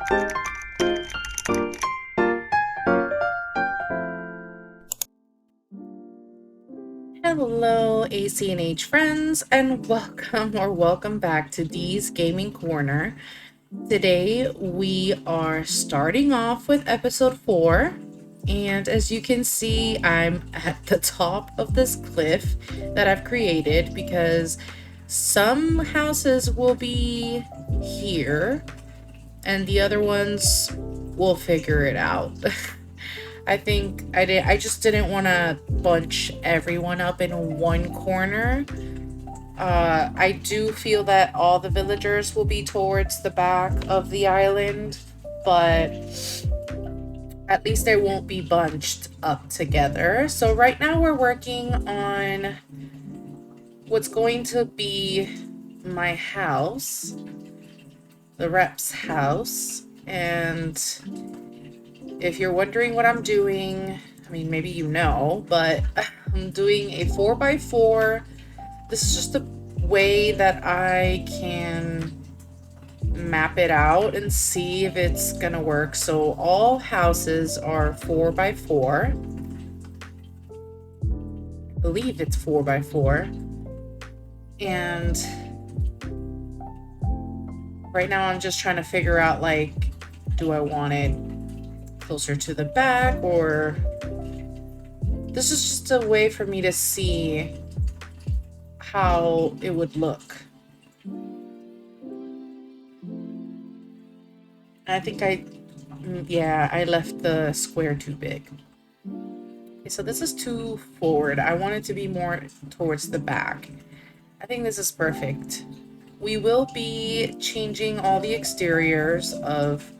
Hello, ACNH friends, and welcome back to Dee's Gaming Corner. Today we are starting off with episode 4, and as you can see, I'm at the top of this cliff that I've created because some houses will be here and the other ones will figure it out. I just didn't want to bunch everyone up in one corner. I do feel that all the villagers will be towards the back of the island, but at least they won't be bunched up together. So right now we're working on what's going to be my house, the rep's house, and if you're wondering what I'm doing, I mean, maybe you know, but I'm doing a 4x4. This is just a way that I can map it out and see if it's gonna work. So all houses are 4x4. I believe it's 4x4. And right now I'm just trying to figure out, like, do I want it closer to the back, or this is just a way for me to see how it would look. I think I left the square too big. Okay, so this is too forward. I want it to be more towards the back. I think this is perfect. We will be changing all the exteriors of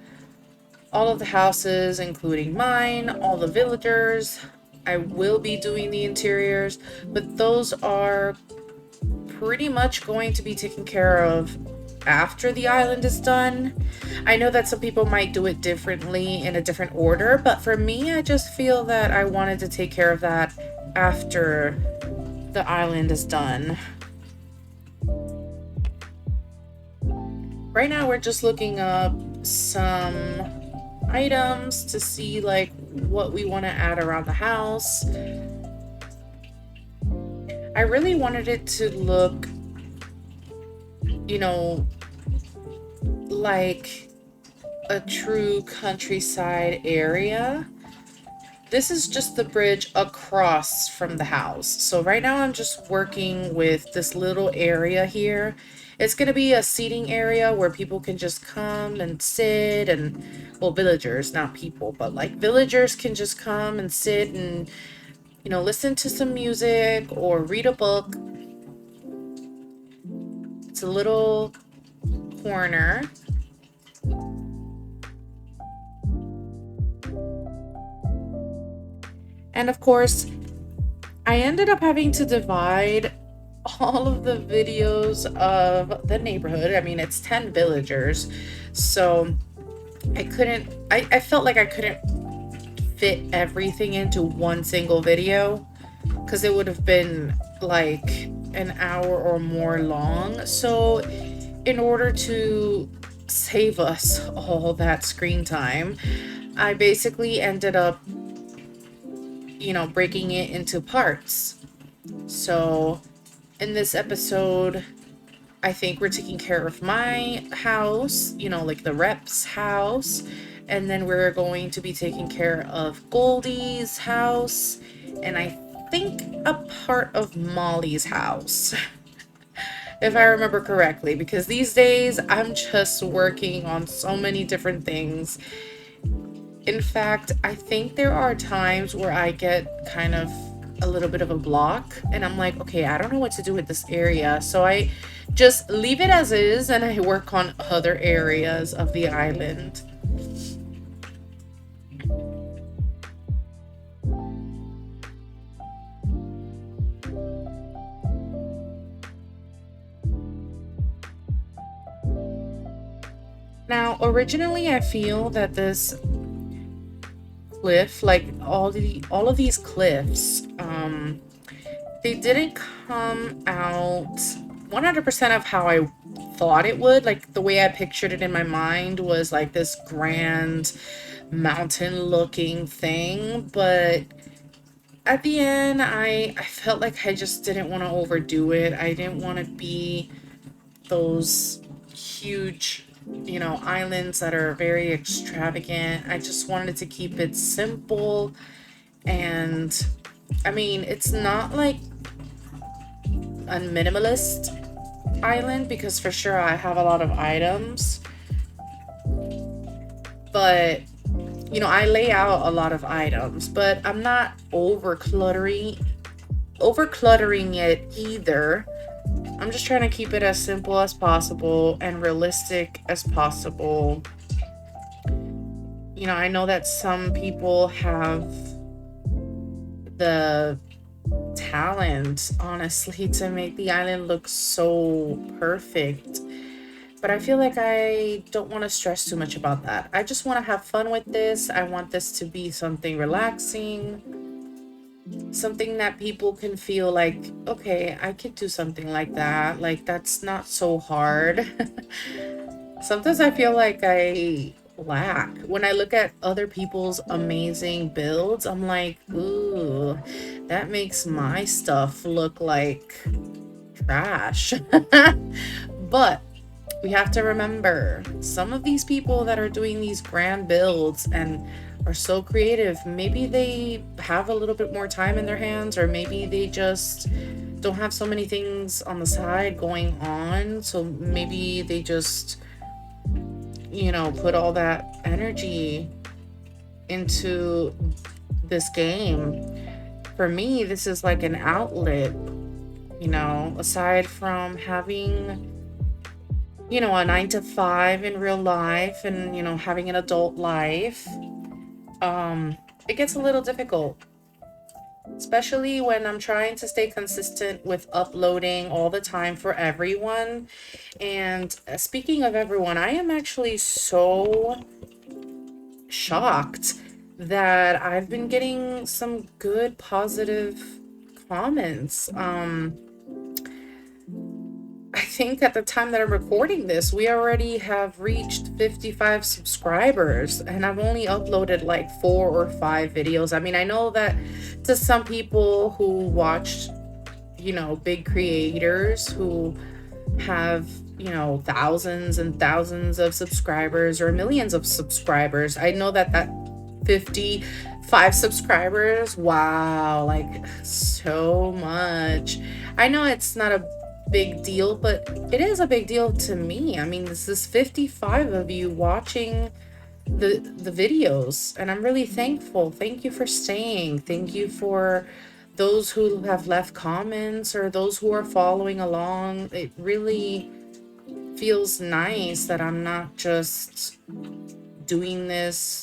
all of the houses, including mine, all the villagers. I will be doing the interiors, but those are pretty much going to be taken care of after the island is done. I know that some people might do it differently in a different order, but for me, I just feel that I wanted to take care of that after the island is done. Right now, we're just looking up some items to see, like, what we want to add around the house. I really wanted it to look, you know, like a true countryside area. This is just the bridge across from the house. So right now I'm just working with this little area here. It's going to be a seating area where people can just come and sit, and, well, villagers, not people, but like villagers can just come and sit and, you know, listen to some music or read a book. It's a little corner. And of course, I ended up having to divide all of the videos of the neighborhood. I mean, it's 10 villagers, so I felt like I couldn't fit everything into one single video because it would have been like an hour or more long. So in order to save us all that screen time, I basically ended up, you know, breaking it into parts. So in this episode, I think we're taking care of my house, you know, like the rep's house, and then we're going to be taking care of Goldie's house, and I think a part of Molly's house, if I remember correctly, because these days I'm just working on so many different things. In fact, I think there are times where I get kind of a little bit of a block and I'm like, okay, I don't know what to do with this area. So I just leave it as is and I work on other areas of the island. Now, originally I feel that this cliff, like all of these cliffs, they didn't come out 100% of how I thought it would. Like the way I pictured it in my mind was like this grand mountain looking thing, but at the end I felt like I just didn't want to overdo it. I didn't want to be those huge, you know, islands that are very extravagant. I just wanted to keep it simple. And I mean, it's not like a minimalist island, because for sure I have a lot of items, but you know, I lay out a lot of items, but I'm not overcluttering it either. I'm just trying to keep it as simple as possible and realistic as possible. You know, I know that some people have the talent, honestly, to make the island look so perfect. But I feel like I don't want to stress too much about that. I just want to have fun with this. I want this to be something relaxing, something that people can feel like, okay, I could do something like that. Like, that's not so hard. Sometimes I feel like I lack. When I look at other people's amazing builds, I'm like, ooh, that makes my stuff look like trash. But we have to remember, some of these people that are doing these grand builds and are so creative, maybe they have a little bit more time in their hands, or maybe they just don't have so many things on the side going on. So maybe they just, you know, put all that energy into this game. For me, this is like an outlet, you know, aside from having, you know, a 9 to 5 in real life and, you know, having an adult life. It gets a little difficult, especially when I'm trying to stay consistent with uploading all the time for everyone. And speaking of everyone, I am actually so shocked that I've been getting some good positive comments. I think at the time that I'm recording this, we already have reached 55 subscribers, and I've only uploaded like 4 or 5 videos. I mean, I know that to some people who watch, you know, big creators who have, you know, thousands and thousands of subscribers or millions of subscribers, I know that 55 subscribers, wow, like so much. I know it's not a big deal, but it is a big deal to me. I mean, this is 55 of you watching the videos, and I'm really thankful. Thank you for staying. Thank you for those who have left comments or those who are following along. It really feels nice that I'm not just doing this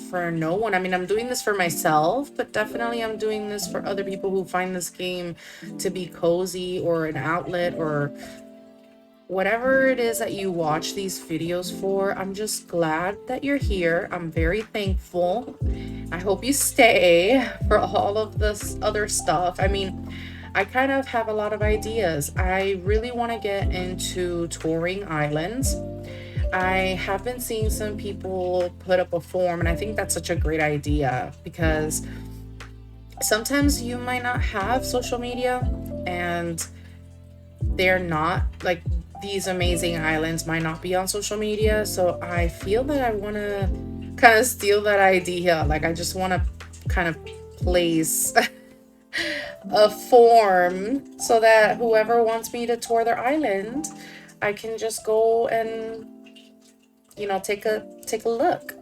for no one. I mean, I'm doing this for myself, but definitely I'm doing this for other people who find this game to be cozy or an outlet or whatever it is that you watch these videos for. I'm just glad that you're here. I'm very thankful. I hope you stay for all of this other stuff. I mean, I kind of have a lot of ideas. I really want to get into touring islands. I have been seeing some people put up a form, and I think that's such a great idea, because sometimes you might not have social media and they're not like, these amazing islands might not be on social media. So I feel that I want to kind of steal that idea. Like, I just want to kind of place a form so that whoever wants me to tour their island, I can just go and, you know, take a look.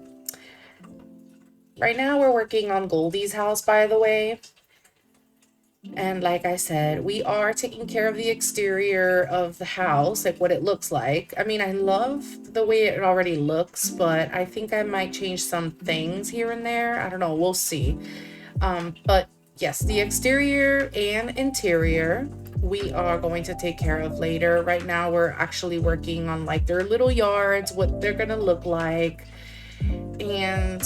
Right now we're working on Goldie's house, by the way. And like I said, we are taking care of the exterior of the house, like what it looks like. I mean, I love the way it already looks, but I think I might change some things here and there. I don't know, we'll see. But yes, the exterior and interior we are going to take care of later. Right now we're actually working on like their little yards, what they're gonna look like. And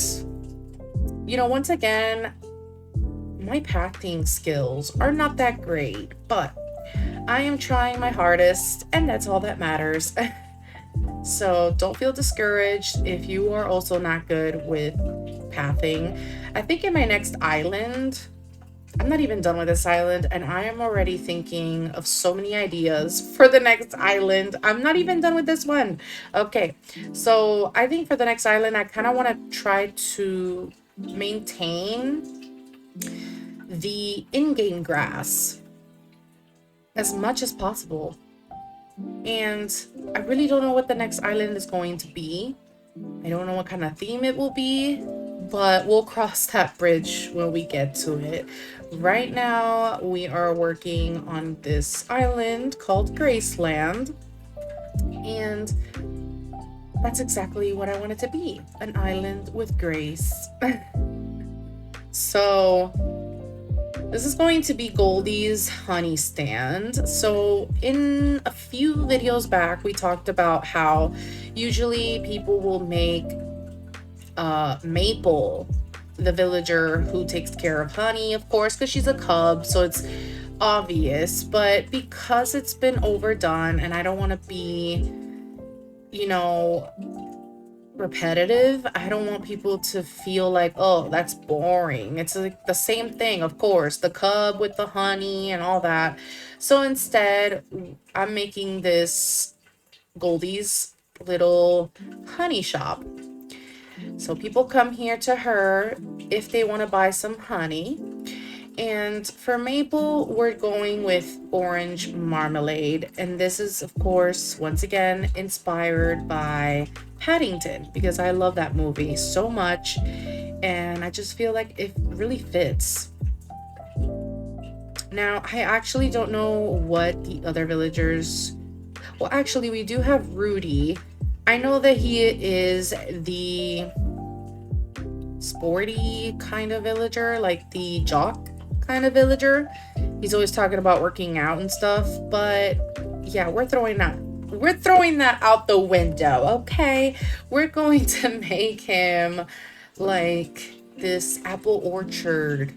you know, once again, my packing skills are not that great, but I am trying my hardest, and that's all that matters. So don't feel discouraged if you are also not good with pathing. I think in my next island, I'm not even done with this island, and I am already thinking of so many ideas for the next island. I'm not even done with this one. Okay, so I think for the next island, I kind of want to try to maintain the in-game grass as much as possible. And I really don't know what the next island is going to be. I don't know what kind of theme it will be, but we'll cross that bridge when we get to it. Right now, we are working on this island called Graceland, and that's exactly what I want it to be, an island with grace. So this is going to be Goldie's honey stand. So in a few videos back, we talked about how usually people will make Maple the villager who takes care of honey, of course, because she's a cub, so it's obvious. But because it's been overdone and I don't want to be, you know, repetitive, I don't want people to feel like, oh, that's boring. It's like the same thing, of course, the cub with the honey and all that. So instead, I'm making this Goldie's little honey shop. So people come here to her if they want to buy some honey. And for Maple, we're going with orange marmalade. And this is, of course, once again, inspired by Paddington, because I love that movie so much. And I just feel like it really fits. Now, I actually don't know what the other villagers... Well, actually, we do have Rudy. I know that he is the sporty kind of villager, like the jock kind of villager. He's always talking about working out and stuff, but yeah, we're throwing that out the window. Okay, we're going to make him like this apple orchard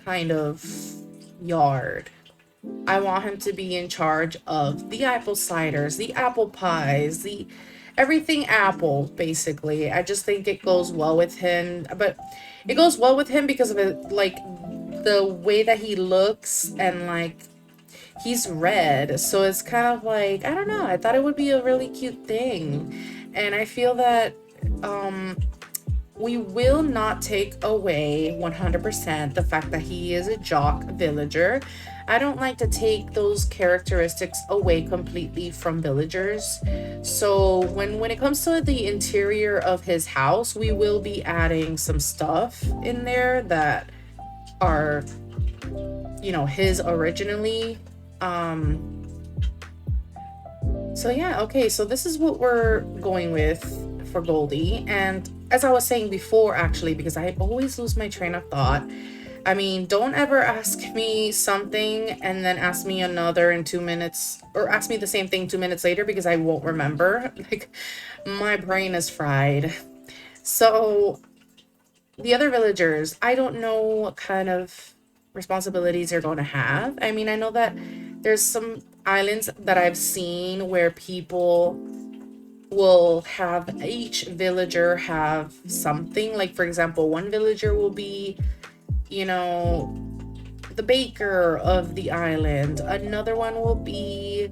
kind of yard. I want him to be in charge of the apple ciders, the apple pies, the everything apple, basically. I just think it goes well with him, but it goes well with him because of it, like the way that he looks, and like he's red, so it's kind of like, I don't know, I thought it would be a really cute thing. And I feel that we will not take away 100% the fact that he is a jock villager. I don't like to take those characteristics away completely from villagers. So when it comes to the interior of his house, we will be adding some stuff in there that are, you know, his originally. So yeah, okay, so this is what we're going with for Goldie. And as I was saying before, actually, because I always lose my train of thought, I mean, don't ever ask me something and then ask me another in 2 minutes, or ask me the same thing 2 minutes later, because I won't remember. Like, my brain is fried. So the other villagers, I don't know what kind of responsibilities they're going to have. I mean, I know that there's some islands that I've seen where people will have each villager have something. Like, for example, one villager will be, you know, the baker of the island. Another one will be,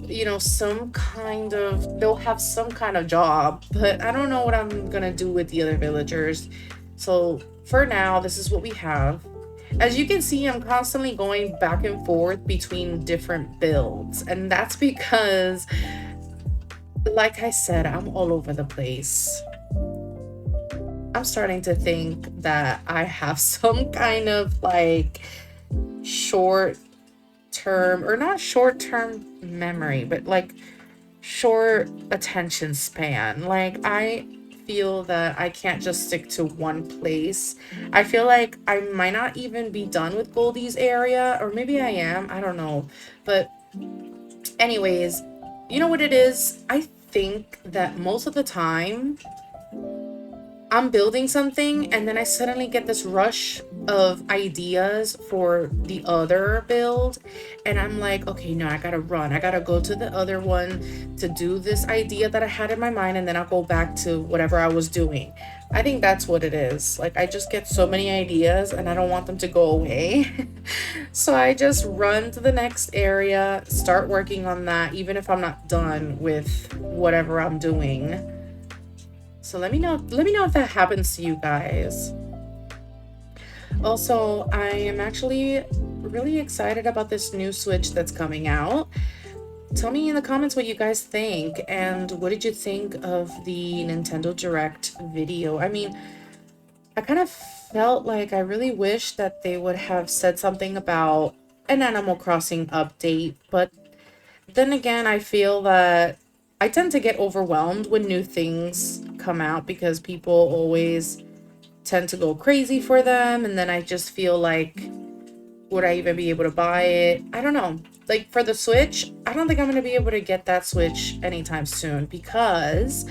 you know, some kind of, they'll have some kind of job, but I don't know what I'm gonna do with the other villagers. So for now, this is what we have. As you can see, I'm constantly going back and forth between different builds, and that's because, like I said, I'm all over the place. I'm starting to think that I have some kind of like short term, or not short term memory, but like short attention span. Like, I feel that I can't just stick to one place. I feel like I might not even be done with Goldie's area, or maybe I am, I don't know. But anyways, you know what it is? I think that most of the time I'm building something and then I suddenly get this rush of ideas for the other build, and I'm like, okay, no, I gotta run, I gotta go to the other one to do this idea that I had in my mind, and then I'll go back to whatever I was doing. I think that's what it is. Like, I just get so many ideas and I don't want them to go away. So I just run to the next area, start working on that, even if I'm not done with whatever I'm doing. So let me know if that happens to you guys. Also, I am actually really excited about this new Switch that's coming out. Tell me in the comments what you guys think, and what did you think of the Nintendo Direct video? I mean, I kind of felt like I really wish that they would have said something about an Animal Crossing update, but then again, I feel that I tend to get overwhelmed when new things come out because people always tend to go crazy for them, and then I just feel like, would I even be able to buy it? I don't know. Like, for the Switch, I don't think I'm going to be able to get that Switch anytime soon, because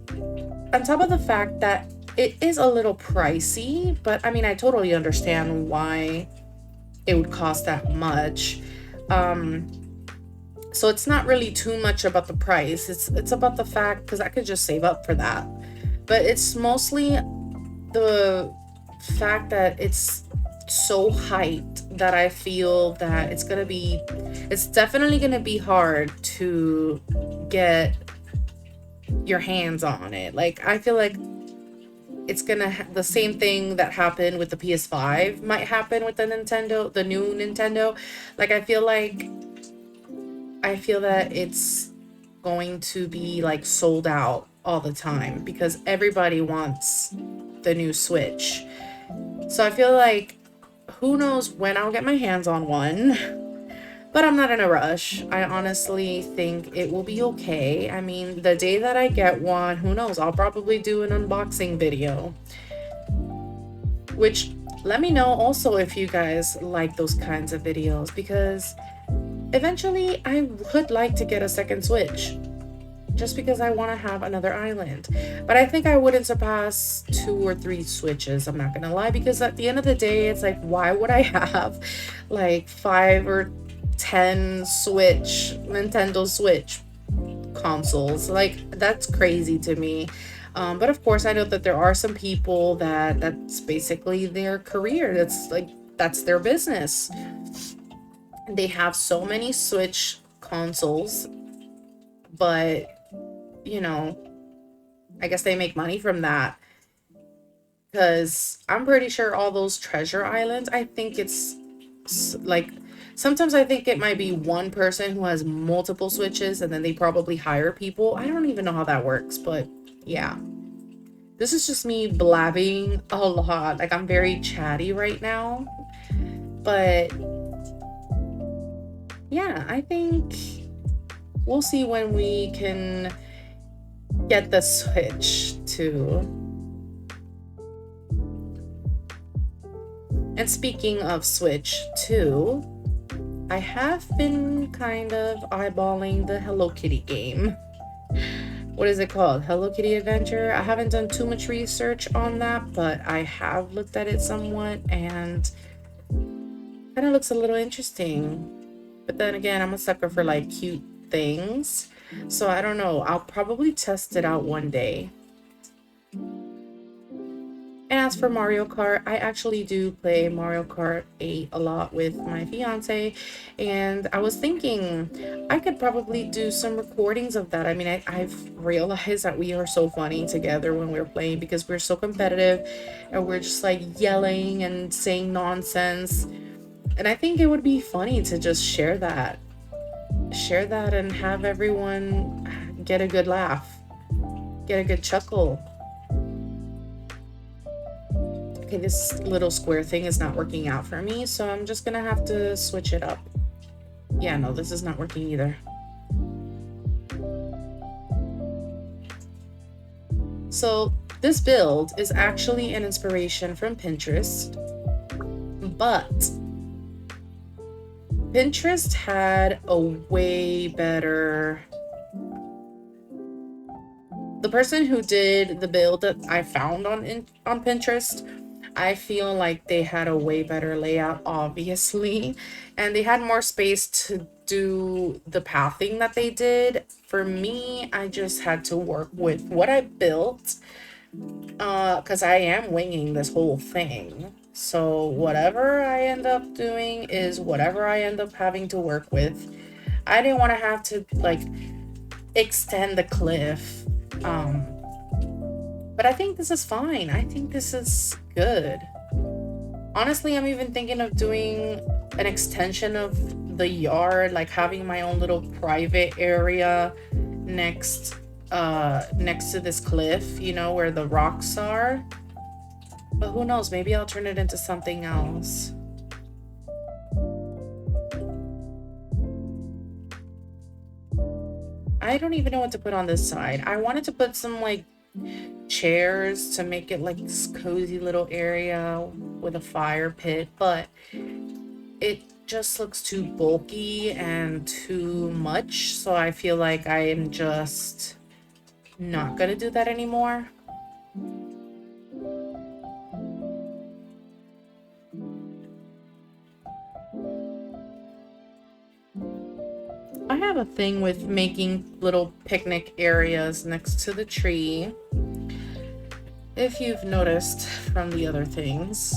on top of the fact that it is a little pricey, but I mean, I totally understand why it would cost that much. So it's not really too much about the price. It's about the fact, because I could just save up for that. But it's mostly the fact that it's so hyped that I feel that it's definitely gonna be hard to get your hands on it. Like, I feel like it's gonna the same thing that happened with the PS5 might happen with the new Nintendo. Like, I feel that it's going to be like sold out all the time because everybody wants the new Switch. So I feel like, who knows when I'll get my hands on one, but I'm not in a rush. I honestly think it will be okay. I mean, the day that I get one, who knows, I'll probably do an unboxing video. Which, let me know also if you guys like those kinds of videos, because eventually I would like to get a second Switch, just because I want to have another island. But I think I wouldn't surpass 2 or 3 Switches, I'm not gonna lie, because at the end of the day, it's like, why would I have like 5 or 10 Nintendo Switch consoles? Like, that's crazy to me. But of course, I know that there are some people that's basically their career. That's their business. They have so many Switch consoles, but I guess they make money from that, because I'm pretty sure all those treasure islands, I think it's like, sometimes I think it might be one person who has multiple Switches and then they probably hire people. I don't even know how that works, but yeah. This is just me blabbing a lot. Like, I'm very chatty right now. But yeah, I think we'll see when we can get the Switch too. And speaking of Switch 2, I have been kind of eyeballing the Hello Kitty game. What is it called? Hello Kitty Adventure? I haven't done too much research on that, but I have looked at it somewhat, and kind of looks a little interesting. But then again, I'm a sucker for like cute things, so I don't know. I'll probably test it out one day. And as for Mario Kart, I actually do play Mario Kart 8 a lot with my fiance, and I was thinking I could probably do some recordings of that. I mean, I've realized that we are so funny together when we're playing, because we're so competitive and we're just like yelling and saying nonsense. And I think it would be funny to just share that and have everyone get a good laugh, get a good chuckle. Okay, this little square thing is not working out for me, so I'm just gonna have to switch it up. Yeah, no, this is not working either. So this build is actually an inspiration from Pinterest, but Pinterest had a way better... The person who did the build that I found on Pinterest I feel like they had a way better layout, obviously, and they had more space to do the pathing that they did. For me, I just had to work with what I built, because I am winging this whole thing. So whatever I end up doing is whatever I end up having to work with. I didn't want to have to like extend the cliff. Um, but I think this is fine. I think this is good. Honestly, I'm even thinking of doing an extension of the yard, like having my own little private area next next to this cliff, you know, where the rocks are. But who knows, maybe I'll turn it into something else. I don't even know what to put on this side. I wanted to put some like chairs to make it like this cozy little area with a fire pit, but it just looks too bulky and too much, so I feel like I am just not gonna do that anymore. I have a thing with making little picnic areas next to the tree. If you've noticed from the other things,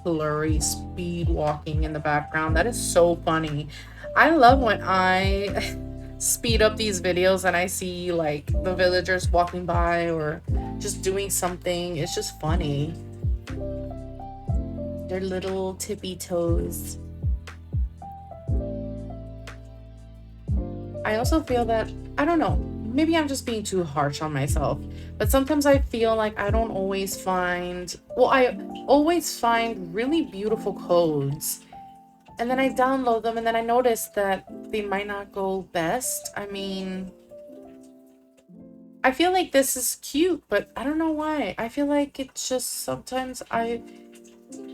blurry speed walking in the background, that is so funny. I love when I speed up these videos and I see like the villagers walking by or just doing something. It's just funny. Their little tippy toes. I also feel that, I don't know, maybe I'm just being too harsh on myself, but sometimes I feel like I don't always find, well, I always find really beautiful codes, and then I download them and then I notice that they might not go best. I mean, I feel like this is cute, but I don't know why. I feel like it's just sometimes I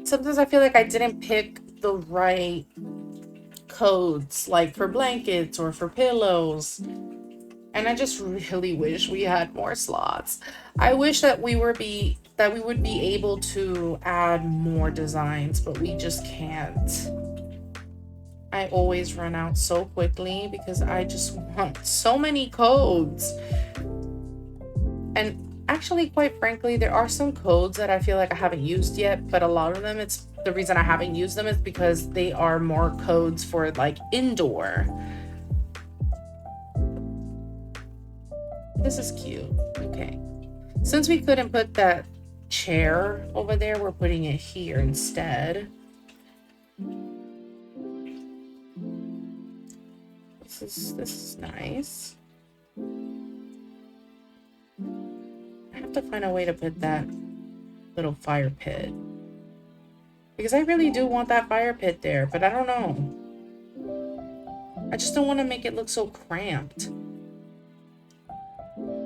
feel like I didn't pick the right codes, like for blankets or for pillows, and I just really wish we had more slots. I wish that we would be able to add more designs, but we just can't. I always run out so quickly because I just want so many codes. And actually, quite frankly, there are some codes that I feel like I haven't used yet, but a lot of them, it's the reason I haven't used them is because they are more codes for like indoor. This is cute. Okay. Since we couldn't put that chair over there, we're putting it here instead. This is nice. I have to find a way to put that little fire pit, because I really do want that fire pit there, but I don't know. I just don't want to make it look so cramped.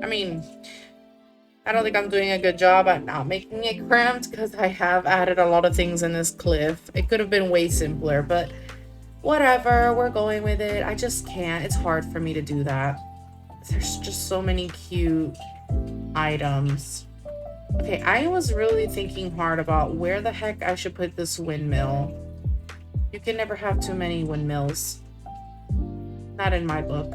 I mean, I don't think I'm doing a good job at not making it cramped because I have added a lot of things in this cliff. It could have been way simpler, but whatever, we're going with it. I just can't. It's hard for me to do that. There's just so many cute items. Okay, I was really thinking hard about where the heck I should put this windmill. You can never have too many windmills. Not in my book.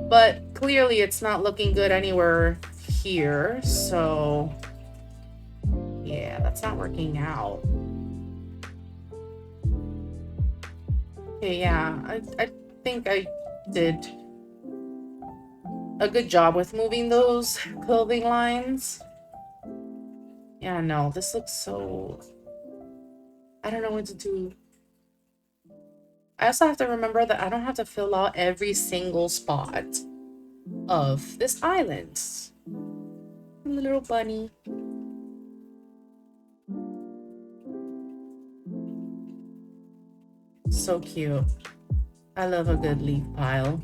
But clearly it's not looking good anywhere here, so yeah, that's not working out. Okay, yeah, I think I did a good job with moving those clothing lines. Yeah, no, this looks so... I don't know what to do. I also have to remember that I don't have to fill out every single spot of this island. Little bunny. So cute. I love a good leaf pile.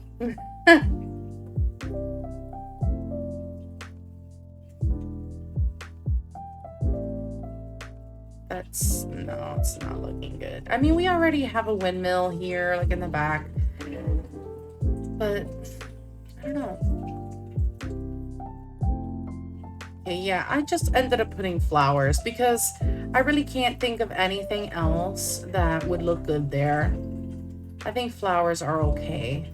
No, it's not looking good. I mean, we already have a windmill here, like in the back, but I don't know. Yeah, I just ended up putting flowers because I really can't think of anything else that would look good there. I think flowers are okay.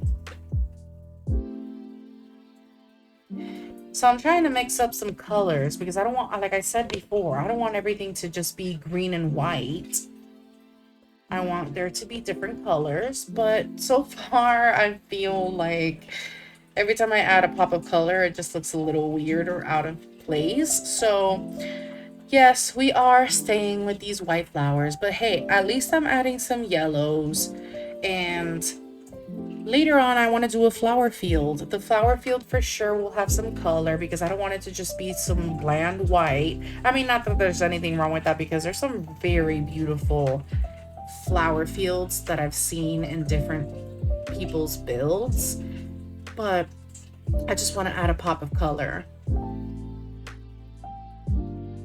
So I'm trying to mix up some colors because I don't want, like I said before, I don't want everything to just be green and white. I want there to be different colors, but so far I feel like every time I add a pop of color, it just looks a little weird or out of place. So yes, we are staying with these white flowers, but hey, at least I'm adding some yellows. And later on, I want to do a flower field. The flower field for sure will have some color because I don't want it to just be some bland white. I mean, not that there's anything wrong with that because there's some very beautiful flower fields that I've seen in different people's builds, but I just want to add a pop of color.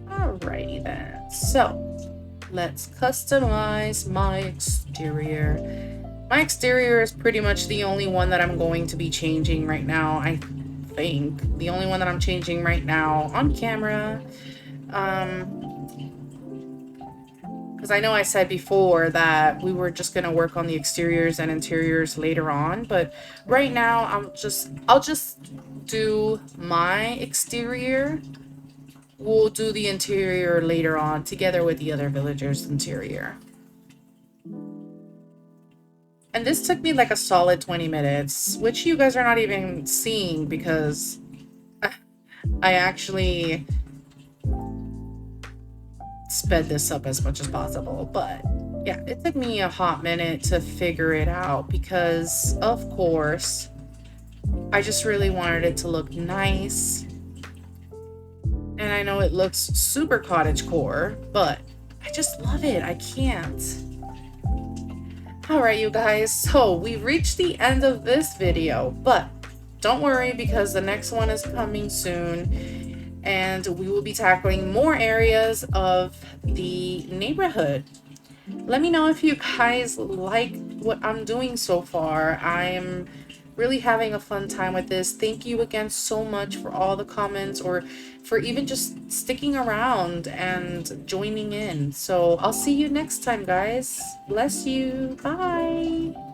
Alrighty then, so let's customize my exterior. My exterior is pretty much the only one that I'm going to be changing right now. I think the only one that I'm changing right now on camera. Because I know I said before that we were just gonna work on the exteriors and interiors later on, but right now I'll just do my exterior. We'll do the interior later on together with the other villagers' interior. And this took me like a solid 20 minutes, which you guys are not even seeing because I actually sped this up as much as possible. But yeah, it took me a hot minute to figure it out because, of course, I just really wanted it to look nice. And I know it looks super cottagecore, but I just love it. I can't. Alright, you guys, so we've reached the end of this video, but don't worry because the next one is coming soon and we will be tackling more areas of the neighborhood. Let me know if you guys like what I'm doing so far. I am really having a fun time with this. Thank you again so much for all the comments or for even just sticking around and joining in. So I'll see you next time, guys. Bless you. Bye.